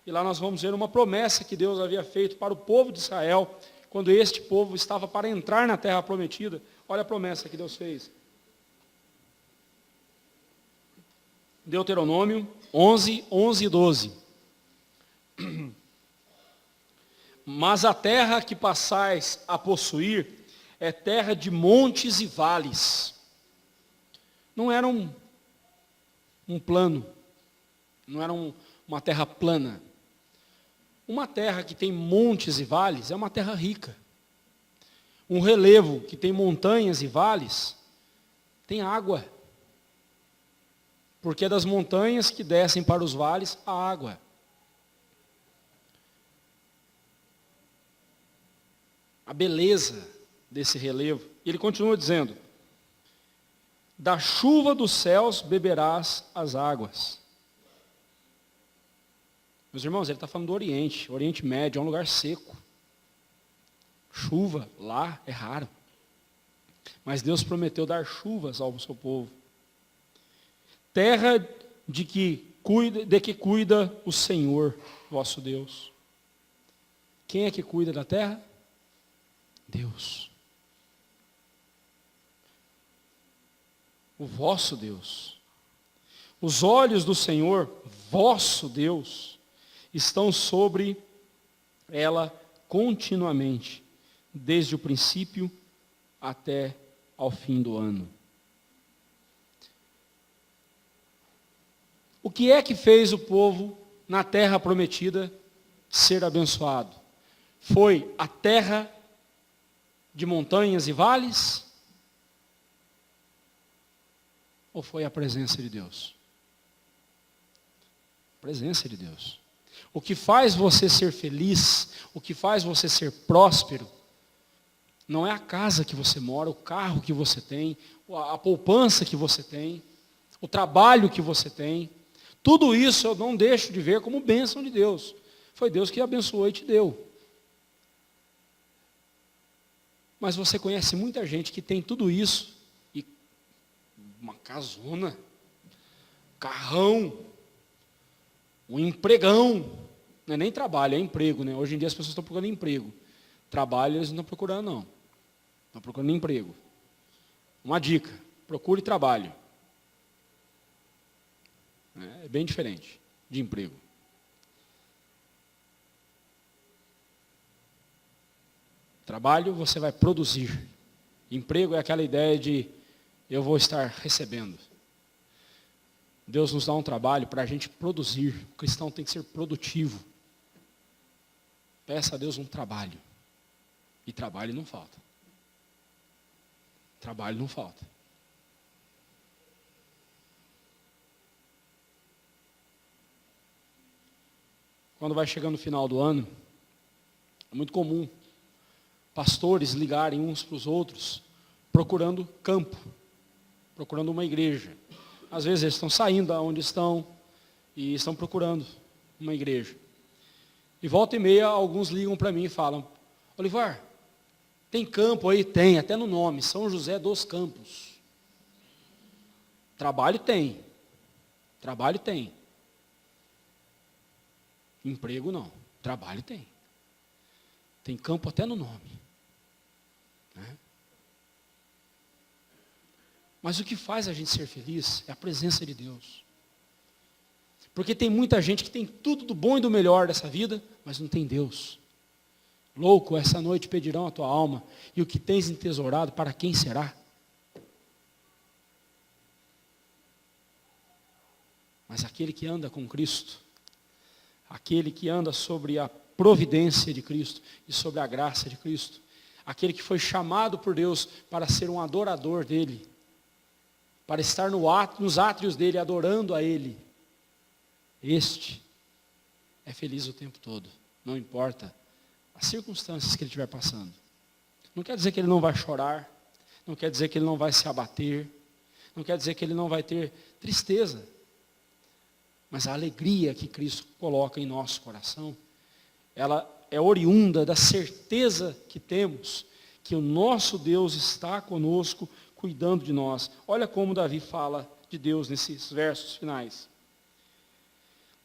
[SPEAKER 1] E lá nós vamos ver uma promessa que Deus havia feito para o povo de Israel, quando este povo estava para entrar na terra prometida. Olha a promessa que Deus fez. Deuteronômio 11 e 12. Mas a terra que passais a possuir é terra de montes e vales. Não era um plano, não era uma terra plana. Uma terra que tem montes e vales é uma terra rica. Um relevo que tem montanhas e vales tem água. Porque é das montanhas que descem para os vales a água. A beleza desse relevo. Ele continua dizendo: da chuva dos céus beberás as águas. Meus irmãos, ele está falando do Oriente. O Oriente Médio é um lugar seco. Chuva lá é raro. Mas Deus prometeu dar chuvas ao seu povo. Terra de que cuida o Senhor, vosso Deus. Quem é que cuida da terra? Deus. O vosso Deus. Os olhos do Senhor, vosso Deus, estão sobre ela continuamente, desde o princípio até ao fim do ano. O que é que fez o povo na terra prometida ser abençoado? Foi a terra de montanhas e vales? Ou foi a presença de Deus? A presença de Deus. O que faz você ser feliz, o que faz você ser próspero, não é a casa que você mora, o carro que você tem, a poupança que você tem, o trabalho que você tem. Tudo isso eu não deixo de ver como bênção de Deus. Foi Deus que abençoou e te deu. Mas você conhece muita gente que tem tudo isso, e uma casona, carrão, um empregão, não é nem trabalho, é emprego, né? Hoje em dia as pessoas estão procurando emprego. Trabalho eles não estão procurando, não. Estão procurando emprego. Uma dica, procure trabalho. É bem diferente de emprego. Trabalho você vai produzir. Emprego é aquela ideia de eu vou estar recebendo. Deus nos dá um trabalho para a gente produzir. O cristão tem que ser produtivo. Peça a Deus um trabalho. E trabalho não falta. Trabalho não falta. Quando vai chegando o final do ano, é muito comum pastores ligarem uns para os outros, procurando campo, procurando uma igreja. Às vezes eles estão saindo da onde estão e estão procurando uma igreja. E volta e meia, alguns ligam para mim e falam: Olivar, tem campo aí? Tem, até no nome, São José dos Campos. Trabalho tem. Trabalho tem. Emprego não. Trabalho tem. Tem campo até no nome. Né? Mas o que faz a gente ser feliz é a presença de Deus. Porque tem muita gente que tem tudo do bom e do melhor dessa vida, mas não tem Deus. Louco, essa noite pedirão a tua alma, e o que tens entesourado, para quem será? Mas aquele que anda com Cristo, aquele que anda sobre a providência de Cristo e sobre a graça de Cristo, aquele que foi chamado por Deus para ser um adorador dele, para estar nos átrios dele, adorando a ele, este é feliz o tempo todo, não importa as circunstâncias que ele estiver passando. Não quer dizer que ele não vai chorar, não quer dizer que ele não vai se abater, não quer dizer que ele não vai ter tristeza, mas a alegria que Cristo coloca em nosso coração, ela é oriunda da certeza que temos que o nosso Deus está conosco, cuidando de nós. Olha como Davi fala de Deus nesses versos finais.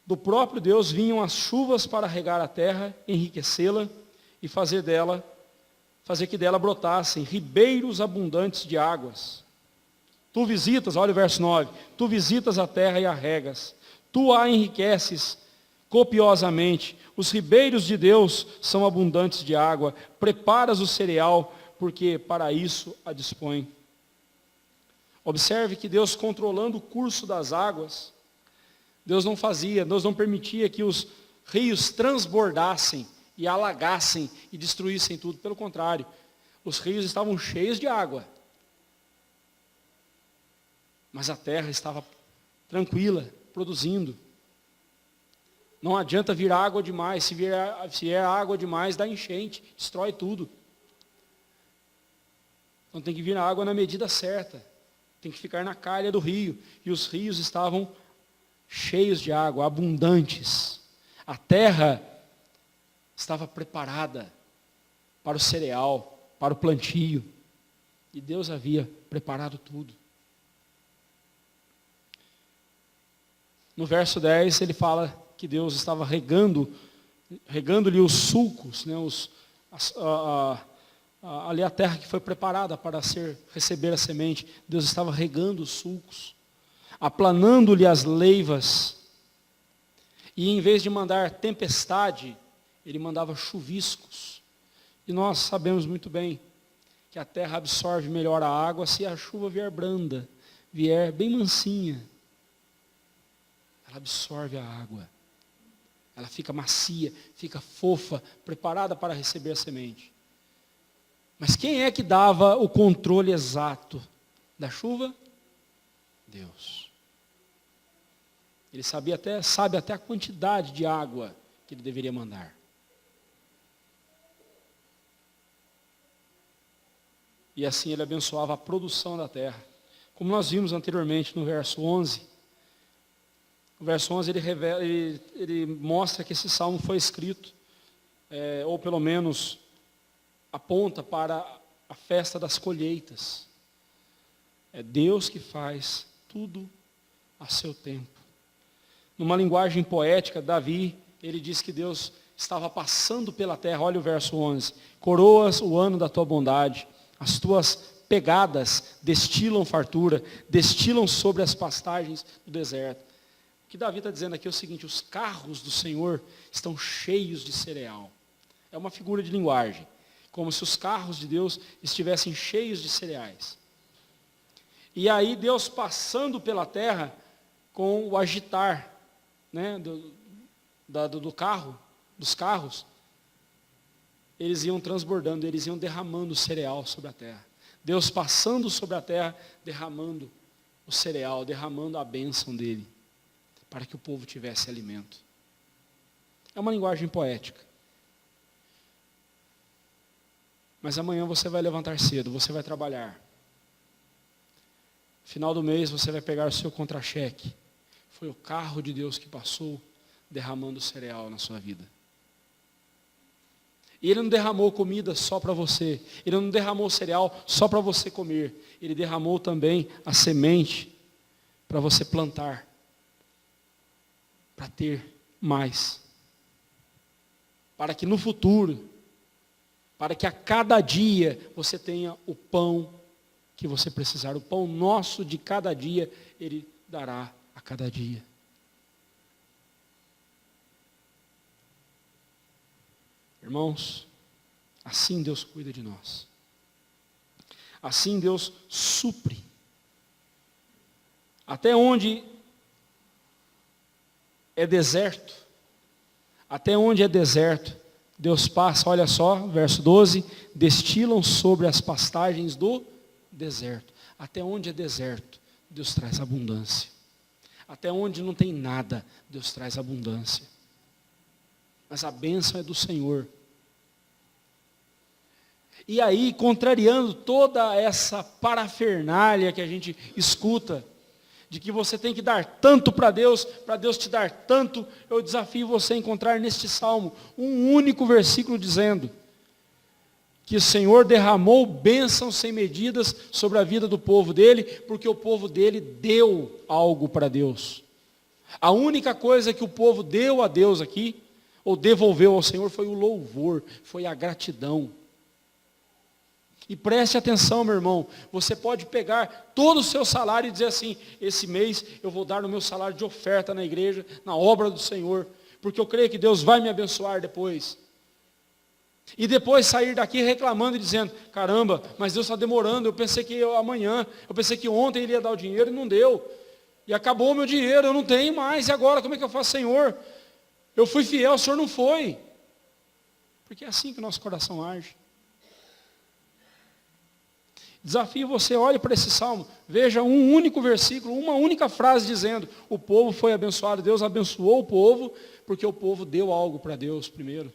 [SPEAKER 1] Do próprio Deus vinham as chuvas para regar a terra, enriquecê-la e fazer que dela brotassem ribeiros abundantes de águas. Tu visitas, olha o verso 9, tu visitas a terra e a regas, tu a enriqueces copiosamente, os ribeiros de Deus são abundantes de água, preparas o cereal, porque para isso a dispõe. Observe que Deus, controlando o curso das águas, Deus não permitia que os rios transbordassem e alagassem e destruíssem tudo. Pelo contrário, os rios estavam cheios de água. Mas a terra estava tranquila, produzindo. Não adianta vir água demais. Se vier água demais, dá enchente, destrói tudo. Então tem que vir a água na medida certa. Tem que ficar na calha do rio. E os rios estavam cheios de água, abundantes. A terra estava preparada para o cereal, para o plantio. E Deus havia preparado tudo. No verso 10, ele fala que Deus estava regando-lhe os sulcos, né, ali a terra que foi preparada para receber a semente. Deus estava regando os sulcos, aplanando-lhe as leivas, e em vez de mandar tempestade, ele mandava chuviscos. E nós sabemos muito bem que a terra absorve melhor a água se a chuva vier branda, vier bem mansinha. Ela absorve a água, ela fica macia, fica fofa, preparada para receber a semente. Mas quem é que dava o controle exato da chuva? Deus. Ele sabe até a quantidade de água que ele deveria mandar. E assim ele abençoava a produção da terra. Como nós vimos anteriormente no verso 11. O verso 11 ele mostra que esse salmo foi escrito, ou pelo menos aponta para a festa das colheitas. É Deus que faz tudo a seu tempo. Numa linguagem poética, Davi, ele diz que Deus estava passando pela terra. Olha o verso 11. Coroas o ano da tua bondade, as tuas pegadas destilam fartura, destilam sobre as pastagens do deserto. O que Davi está dizendo aqui é o seguinte: os carros do Senhor estão cheios de cereal. É uma figura de linguagem, como se os carros de Deus estivessem cheios de cereais. E aí Deus passando pela terra com o agitar, né, do carro, dos carros, eles iam transbordando, eles iam derramando o cereal sobre a terra. Deus passando sobre a terra, derramando o cereal, derramando a bênção dele, para que o povo tivesse alimento. É uma linguagem poética. Mas amanhã você vai levantar cedo, você vai trabalhar. Final do mês você vai pegar o seu contra-cheque. Foi o carro de Deus que passou derramando cereal na sua vida. E Ele não derramou comida só para você. Ele não derramou cereal só para você comer. Ele derramou também a semente para você plantar. Para ter mais. Para que no futuro, para que a cada dia você tenha o pão que você precisar. O pão nosso de cada dia, Ele dará a cada dia. Irmãos, assim Deus cuida de nós. Assim Deus supre. Até onde é deserto, Deus passa, olha só, verso 12, destilam sobre as pastagens do deserto. Até onde é deserto, Deus traz abundância. Até onde não tem nada, Deus traz abundância. Mas a bênção é do Senhor. E aí, contrariando toda essa parafernália que a gente escuta, de que você tem que dar tanto para Deus te dar tanto, eu desafio você a encontrar neste salmo um único versículo dizendo que o Senhor derramou bênçãos sem medidas sobre a vida do povo dele, porque o povo dele deu algo para Deus. A única coisa que o povo deu a Deus aqui, ou devolveu ao Senhor, foi o louvor, foi a gratidão. E preste atenção, meu irmão, você pode pegar todo o seu salário e dizer assim, esse mês eu vou dar no meu salário de oferta na igreja, na obra do Senhor, porque eu creio que Deus vai me abençoar depois. E depois sair daqui reclamando e dizendo, caramba, mas Deus está demorando, eu pensei que amanhã, eu pensei que ontem Ele ia dar o dinheiro e não deu. E acabou o meu dinheiro, eu não tenho mais, e agora como é que eu faço, Senhor? Eu fui fiel, o Senhor não foi. Porque é assim que o nosso coração age. Desafio você, olhe para esse salmo, veja um único versículo, uma única frase dizendo, o povo foi abençoado, Deus abençoou o povo, porque o povo deu algo para Deus primeiro.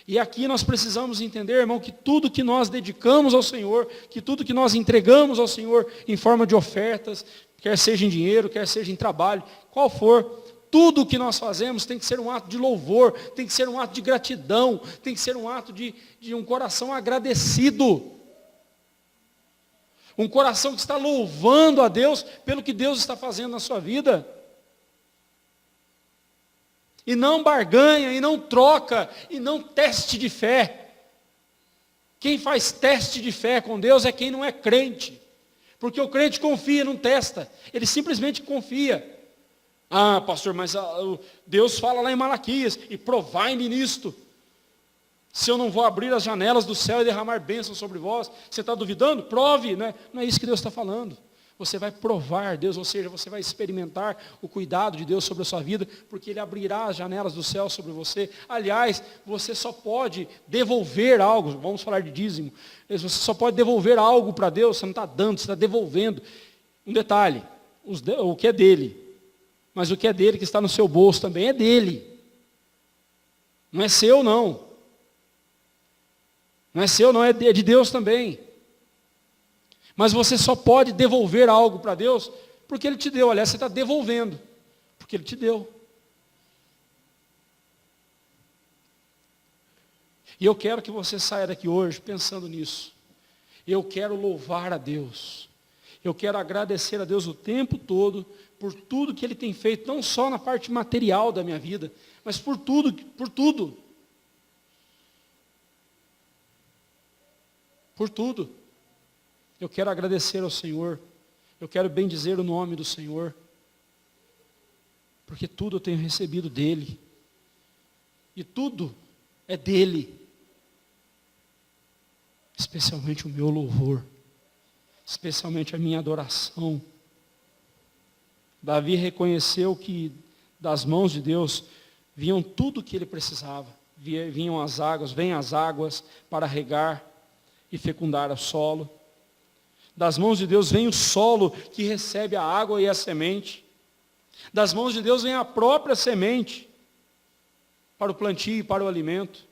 [SPEAKER 1] E aqui nós precisamos entender, irmão, que tudo que nós dedicamos ao Senhor, que tudo que nós entregamos ao Senhor em forma de ofertas, quer seja em dinheiro, quer seja em trabalho, qual for, tudo o que nós fazemos tem que ser um ato de louvor, tem que ser um ato de gratidão, tem que ser um ato de um coração agradecido. Um coração que está louvando a Deus pelo que Deus está fazendo na sua vida. E não barganha, e não troca, e não teste de fé. Quem faz teste de fé com Deus é quem não é crente. Porque o crente confia, não testa. Ele simplesmente confia. Ah, pastor, mas Deus fala lá em Malaquias, e provai-me nisto. Se eu não vou abrir as janelas do céu e derramar bênçãos sobre vós, você está duvidando? Prove, né? Não é isso que Deus está falando. Você vai provar Deus, ou seja, você vai experimentar o cuidado de Deus sobre a sua vida, porque Ele abrirá as janelas do céu sobre você. Aliás, você só pode devolver algo, vamos falar de dízimo, você só pode devolver algo para Deus, você não está dando, você está devolvendo. Um detalhe, o que é dele, mas o que é dele que está no seu bolso também é dele. Não é seu não. Não é seu não, é de Deus também. Mas você só pode devolver algo para Deus porque Ele te deu. Aliás, você está devolvendo, porque Ele te deu. E eu quero que você saia daqui hoje pensando nisso. Eu quero louvar a Deus. Eu quero agradecer a Deus o tempo todo por tudo que Ele tem feito, não só na parte material da minha vida, mas por tudo, por tudo. Por tudo. Eu quero agradecer ao Senhor. Eu quero bendizer o nome do Senhor. Porque tudo eu tenho recebido dEle. E tudo é dEle. Especialmente o meu louvor. Especialmente a minha adoração. Davi reconheceu que das mãos de Deus vinham tudo o que ele precisava. Vinham as águas, vêm as águas para regar e fecundar o solo. Das mãos de Deus vem o solo que recebe a água e a semente. Das mãos de Deus vem a própria semente para o plantio e para o alimento.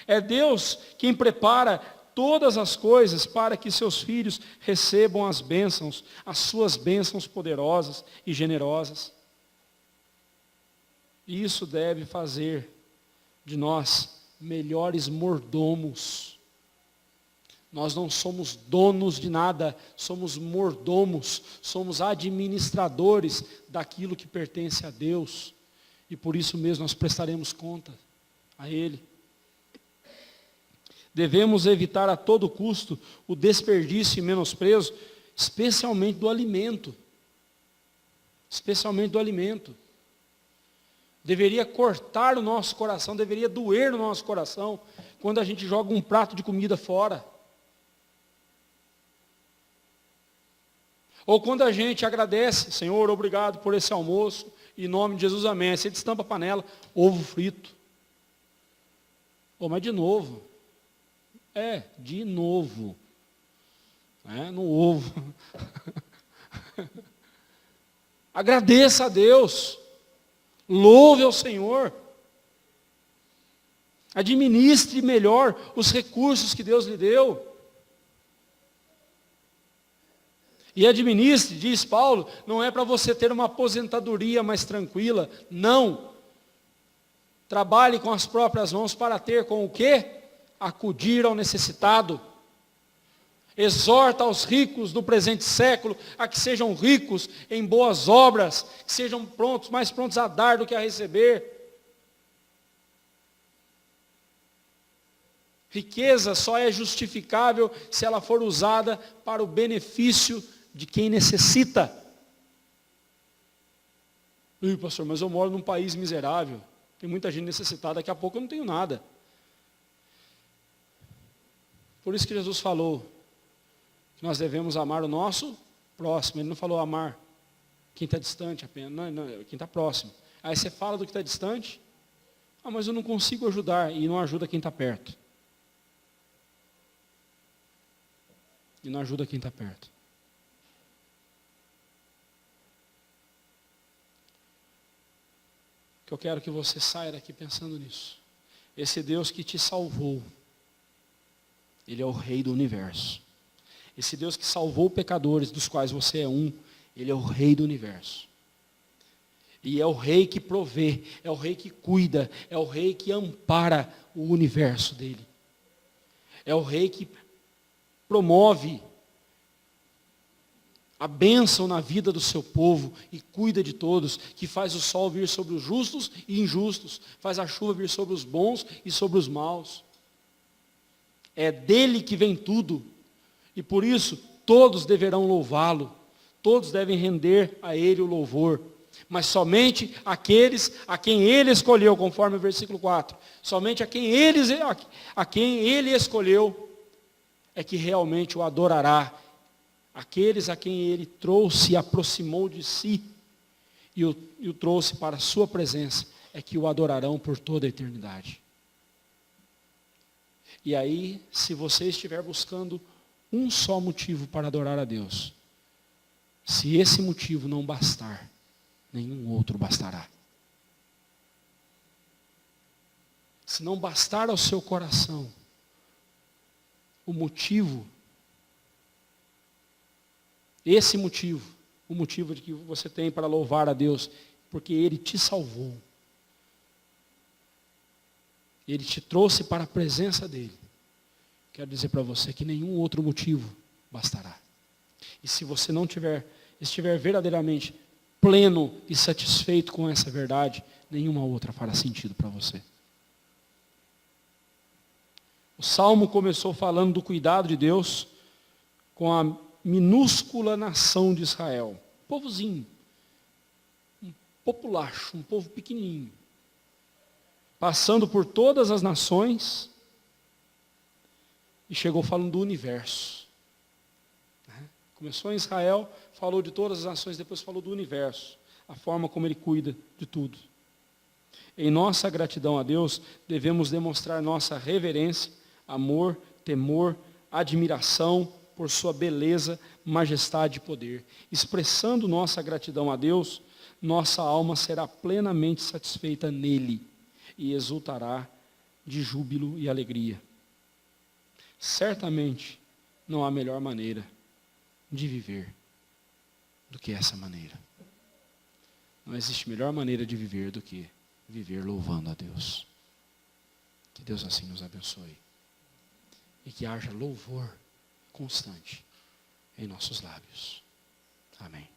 [SPEAKER 1] É Deus quem prepara todas as coisas para que seus filhos recebam as bênçãos, as suas bênçãos poderosas e generosas. Isso deve fazer de nós melhores mordomos. Nós não somos donos de nada, somos mordomos, somos administradores daquilo que pertence a Deus. E por isso mesmo nós prestaremos conta a Ele. Devemos evitar a todo custo o desperdício e menosprezo, especialmente do alimento. Especialmente do alimento. Deveria cortar o nosso coração, deveria doer no nosso coração, quando a gente joga um prato de comida fora. Ou quando a gente agradece, Senhor, obrigado por esse almoço, em nome de Jesus, amém. Você destampa a panela, ovo frito. Oh, mas de novo. De novo. No ovo. Agradeça a Deus. Louve ao Senhor. Administre melhor os recursos que Deus lhe deu. E administre, diz Paulo, não é para você ter uma aposentadoria mais tranquila. Não. Trabalhe com as próprias mãos para ter com o quê? Acudir ao necessitado. Exorta aos ricos do presente século a que sejam ricos em boas obras, que sejam mais prontos a dar do que a receber. Riqueza só é justificável se ela for usada para o benefício de quem necessita. Ih, pastor, mas eu moro num país miserável, tem muita gente necessitada, daqui a pouco eu não tenho nada. Por isso que Jesus falou que nós devemos amar o nosso próximo. Ele não falou amar quem está distante apenas, não, quem está próximo. Aí você fala do que está distante, mas eu não consigo ajudar, e não ajuda quem está perto. E não ajuda quem está perto. Eu quero que você saia daqui pensando nisso. Esse Deus que te salvou, Ele é o Rei do universo. Esse Deus que salvou pecadores, dos quais você é um, Ele é o Rei do universo. E é o Rei que provê, é o Rei que cuida, é o Rei que ampara o universo dele. É o Rei que promove a bênção na vida do seu povo e cuida de todos, que faz o sol vir sobre os justos e injustos, faz a chuva vir sobre os bons e sobre os maus. É dele que vem tudo, e por isso todos deverão louvá-lo, todos devem render a ele o louvor, mas somente aqueles a quem ele escolheu, conforme o versículo 4, somente a quem ele escolheu, é que realmente o adorará. Aqueles a quem ele trouxe e aproximou de si e o trouxe para a sua presença, é que o adorarão por toda a eternidade. E aí, se você estiver buscando um só motivo para adorar a Deus, se esse motivo não bastar, nenhum outro bastará. Se não bastar ao seu coração o motivo, esse motivo, o motivo de que você tem para louvar a Deus, porque Ele te salvou. Ele te trouxe para a presença dEle. Quero dizer para você que nenhum outro motivo bastará. E se você não estiver verdadeiramente pleno e satisfeito com essa verdade, nenhuma outra fará sentido para você. O Salmo começou falando do cuidado de Deus com a minúscula nação de Israel. Um povozinho. Um populacho, um povo pequenininho. Passando por todas as nações. E chegou falando do universo. Começou em Israel, falou de todas as nações, depois falou do universo. A forma como Ele cuida de tudo. Em nossa gratidão a Deus, devemos demonstrar nossa reverência, amor, temor, admiração por sua beleza, majestade e poder. Expressando nossa gratidão a Deus, nossa alma será plenamente satisfeita nele e exultará de júbilo e alegria. Certamente não há melhor maneira de viver do que essa maneira. Não existe melhor maneira de viver do que viver louvando a Deus. Que Deus assim nos abençoe. E que haja louvor constante em nossos lábios. Amém.